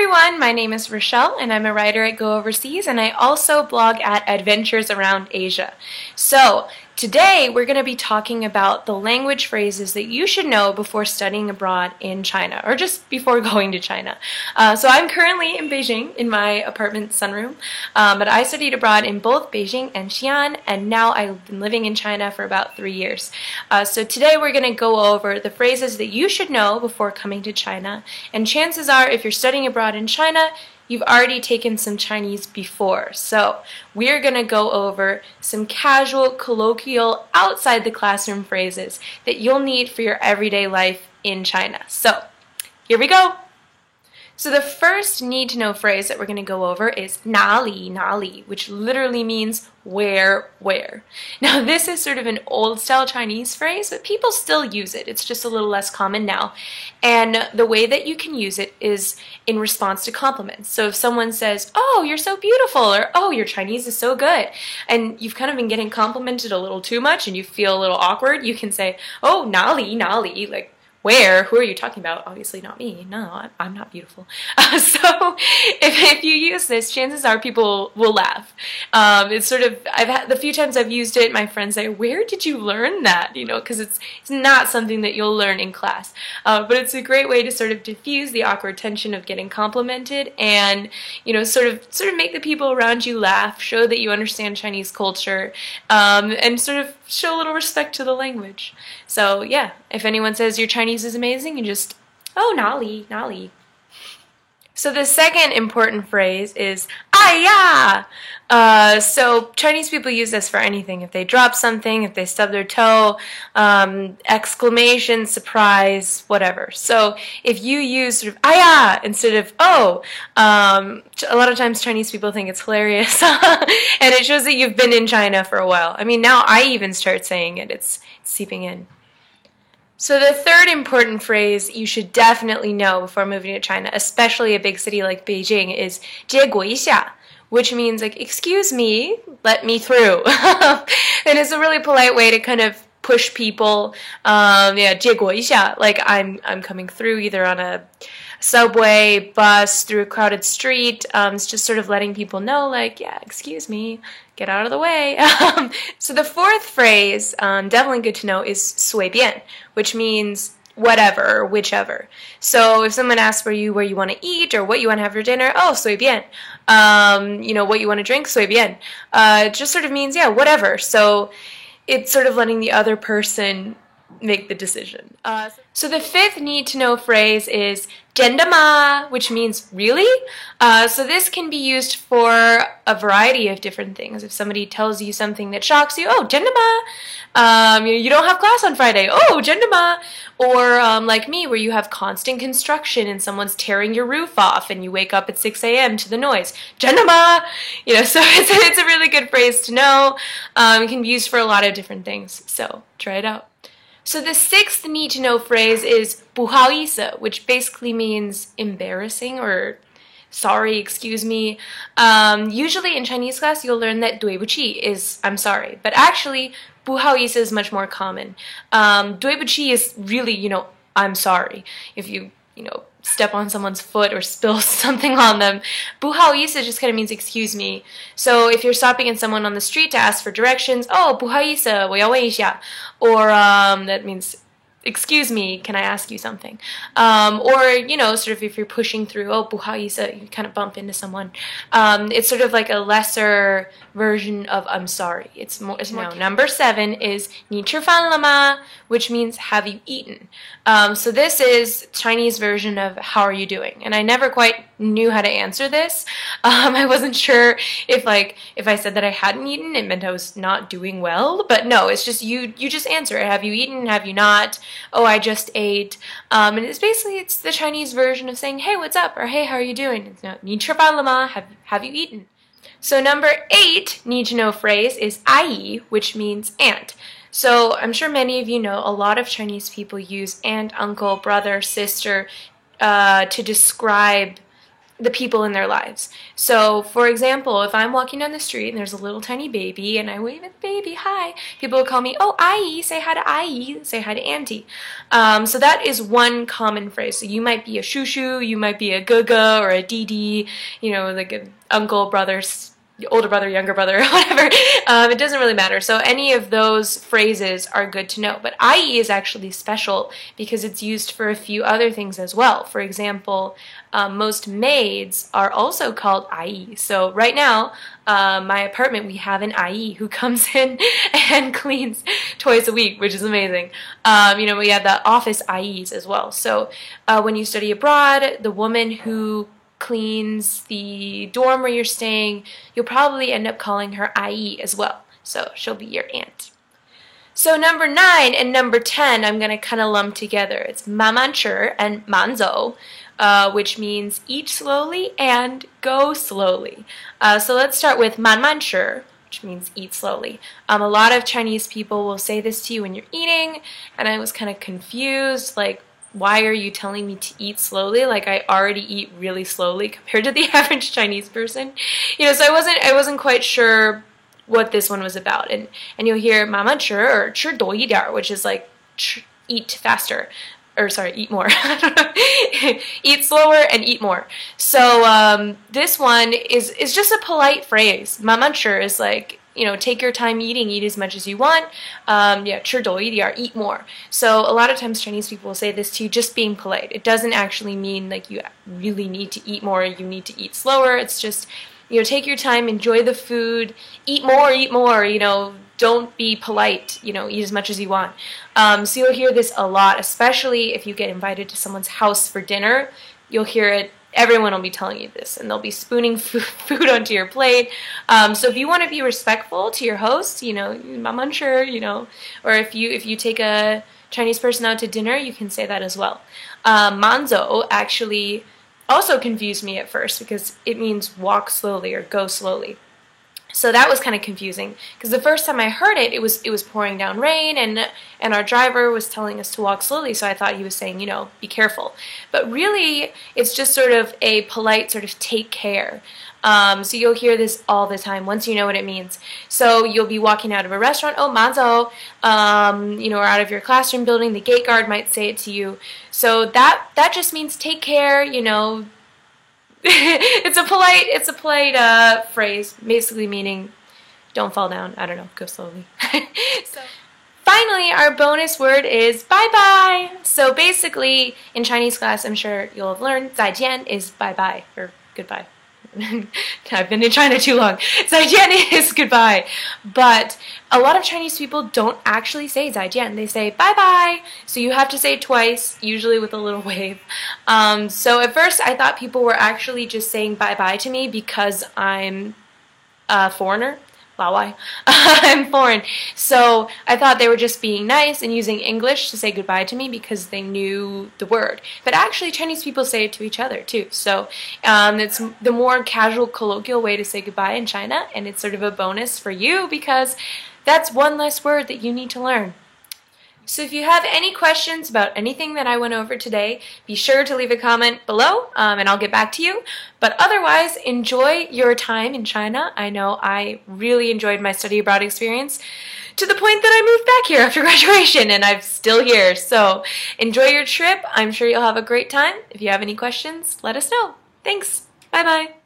everyone, my name is Rochelle and I'm a writer at Go Overseas, and I also blog at Adventures Around Asia. So today we're going to be talking about the language phrases that you should know before studying abroad in China, or just before going to China. So I'm currently in Beijing in my apartment sunroom, but I studied abroad in both Beijing and Xi'an, and now I've been living in China for about 3 years. So today we're going to go over the phrases that you should know before coming to China, and chances are if you're studying abroad in China, you've already taken some Chinese before. So we're going to go over some casual, colloquial, outside the classroom phrases that you'll need for your everyday life in China. So here we go. So the first need-to-know phrase that we're going to go over is 哪里哪里, which literally means where. Now this is sort of an old-style Chinese phrase, but people still use it. It's just a little less common now. And the way that you can use it is in response to compliments. So if someone says, "Oh, you're so beautiful," or "Oh, your Chinese is so good," and you've kind of been getting complimented a little too much and you feel a little awkward, you can say, "Oh, 哪里哪里," like, where? Who are you talking about? Obviously not me. No, I'm not beautiful. So if you use this, chances are people will laugh. It's sort of, I've had the few times I've used it, my friends say, "Where did you learn that?" You know, because it's not something that you'll learn in class. But it's a great way to sort of diffuse the awkward tension of getting complimented, and sort of make the people around you laugh, show that you understand Chinese culture, and sort of show a little respect to the language. So yeah, if anyone says your Chinese is amazing, you just, "Oh, 哪里哪里." So the second important phrase is 哎呀. So Chinese people use this for anything. If they drop something, if they stub their toe, exclamation, surprise, whatever. So if you use sort of 哎呀 instead of "oh," a lot of times Chinese people think it's hilarious, and it shows that you've been in China for a while. I mean, now I even start saying it. It's seeping in. So the third important phrase you should definitely know before moving to China, especially a big city like Beijing, is 借过一下, which means like, "Excuse me, let me through." And it's a really polite way to kind of push people. 借过一下, like I'm coming through either on a subway, bus, through a crowded street. It's just sort of letting people know, like, yeah, excuse me, get out of the way. So the fourth phrase, definitely good to know, is 随便, which means whatever, whichever. So if someone asks where you want to eat or what you want to have for dinner, "Oh, 随便." What you want to drink, 随便. It just sort of means, yeah, whatever. So it's sort of letting the other person make the decision. So the fifth need-to-know phrase is 真的吗, which means really. So this can be used for a variety of different things. If somebody tells you something that shocks you, "Oh, 真的吗? You don't have class on Friday. Oh, 真的吗?" Or like me, where you have constant construction and someone's tearing your roof off and you wake up at 6 a.m. to the noise. 真的吗? So it's a really good phrase to know. It can be used for a lot of different things. So try it out. So the sixth need-to-know phrase is 不好意思, which basically means embarrassing or sorry, excuse me. Usually in Chinese class, you'll learn that 对不起 is I'm sorry, but actually 不好意思 is much more common. 对不起 is really, I'm sorry. If you step on someone's foot or spill something on them. 不好意思 just kind of means excuse me. So if you're stopping at someone on the street to ask for directions, "Oh, 不好意思, 我要问一下." Or that means, "Excuse me, can I ask you something?" Or, sort of if you're pushing through, "Oh, 不好意思," you kind of bump into someone. It's sort of like a lesser version of I'm sorry. It's more. Now, number 7 is 你吃饭了吗, which means have you eaten? So this is Chinese version of how are you doing? And I never quite knew how to answer this. I wasn't sure if I said that I hadn't eaten, it meant I was not doing well. But no, it's just you just answer it. Have you eaten? Have you not? "Oh, I just ate." And it's the Chinese version of saying, "Hey, what's up?" or "Hey, how are you doing?" It's not 你吃饭了吗? Have you eaten? So number 8 need-to-know phrase is 阿姨, which means aunt. So I'm sure many of you know a lot of Chinese people use aunt, uncle, brother, sister to describe the people in their lives. So, for example, if I'm walking down the street and there's a little tiny baby and I wave at the baby, hi, people will call me, oh, Ai, say hi to Ai, say hi to Auntie. So that is one common phrase. So you might be a shushu, you might be a gaga or a didi, you know, like an uncle, brother, older brother, younger brother, whatever. It doesn't really matter. So any of those phrases are good to know. But ai is actually special because it's used for a few other things as well. For example, most maids are also called ai. So right now, my apartment, we have an ai who comes in and cleans twice a week, which is amazing. You know, we have the office ai's as well. So when you study abroad, the woman who cleans the dorm where you're staying, you'll probably end up calling her ai as well. So she'll be your aunt. So number 9 and number 10, I'm going to kind of lump together. It's mamanchi and manzou, which means eat slowly and go slowly. So let's start with manmanchi, which means eat slowly. A lot of Chinese people will say this to you when you're eating, and I was kind of confused, like, why are you telling me to eat slowly? Like, I already eat really slowly compared to the average Chinese person. You know, so I wasn't quite sure what this one was about. And you'll hear 慢慢吃 or 吃多一点, which is like eat faster. Or sorry, eat more. Eat slower and eat more. So this one is just a polite phrase. 慢慢吃 is like, you know, take your time eating, eat as much as you want. Yeah, 吃多一点, eat more. So a lot of times Chinese people will say this to you just being polite. It doesn't actually mean like you really need to eat more, you need to eat slower. It's just, you know, take your time, enjoy the food, eat more, you know, don't be polite, you know, eat as much as you want. So you'll hear this a lot, especially if you get invited to someone's house for dinner. You'll hear it. Everyone will be telling you this, and they'll be spooning food onto your plate. So if you want to be respectful to your host, you know, 慢慢吃, you know, or if you take a Chinese person out to dinner, you can say that as well. Manzou actually also confused me at first because it means walk slowly or go slowly. So that was kind of confusing because the first time I heard it, it was pouring down rain and our driver was telling us to walk slowly, so I thought he was saying, you know, be careful. But really, it's just sort of a polite sort of take care. So you'll hear this all the time once you know what it means. So you'll be walking out of a restaurant, oh, manzou, you know, or out of your classroom building, the gate guard might say it to you. So that just means take care, you know. It's a polite phrase, basically meaning don't fall down. I don't know, go slowly. So finally, our bonus word is bye-bye. So basically, in Chinese class, I'm sure you'll have learned 再见 is bye-bye, or goodbye. I've been in China too long. 再见 is goodbye. But a lot of Chinese people don't actually say 再见. They say bye-bye. So you have to say it twice, usually with a little wave. So at first I thought people were actually just saying bye-bye to me because I'm a foreigner. Lawai. I'm foreign. So I thought they were just being nice and using English to say goodbye to me because they knew the word. But actually Chinese people say it to each other too. So it's the more casual, colloquial way to say goodbye in China, and it's sort of a bonus for you because that's one less word that you need to learn. So if you have any questions about anything that I went over today, be sure to leave a comment below and I'll get back to you. But otherwise, enjoy your time in China. I know I really enjoyed my study abroad experience to the point that I moved back here after graduation and I'm still here. So enjoy your trip. I'm sure you'll have a great time. If you have any questions, let us know. Thanks. Bye-bye.